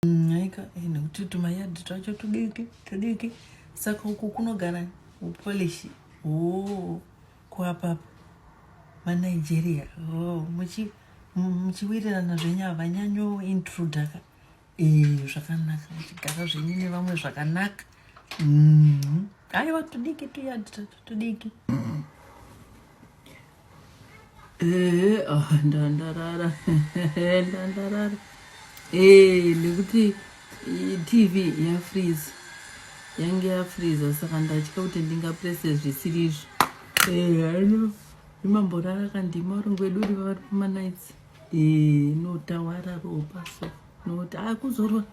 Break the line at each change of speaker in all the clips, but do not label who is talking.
Aika nekuti tumayadhi twacho tudiki saka uku kunogara upolishi kuapapa maNigeria muchiwirirana zvenyu havanyanyo intruda zvakanaka muchigara zvenyu nevamwe zvakanaka. Aiwa tudiki tuyadhi tacho tudiki. Ndandarara ndandarara nekuti TV yafreeze yange yafreeza saka ndatya kuti ndingaprese zvisiri izvo. Hano imamborara kandima varongo vedu uri vari pamanights notawara ropa so noti kuzorora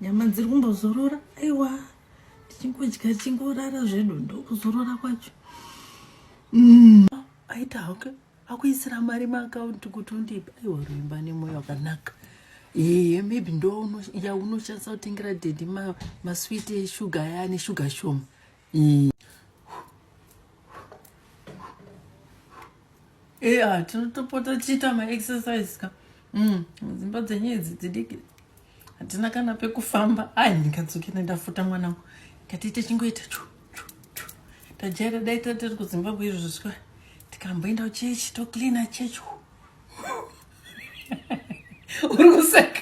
nyama dziri kumbozorora. Aiwa tichingodya chingorara zvedu ndokuzorora kwacho. Aita hake akuisira mari maakaunti kuti undipa. Aiwa roimba nemwoyo wakanaka. Maybe ndo yaunoshandisa kutengera dhedhi maswiti eshuga yani shuga shoma. Tinotopota tichiita maexercise ka dzimba dzenyedzi dzidiki hatina kana pekufamba. Ndikadzokera ndafuta mwanangu ngatiite chingoita tajaira daita tiri kuZimbabwe izvo zviswa tikamboenda kuchechi toklina chechi uri kuseka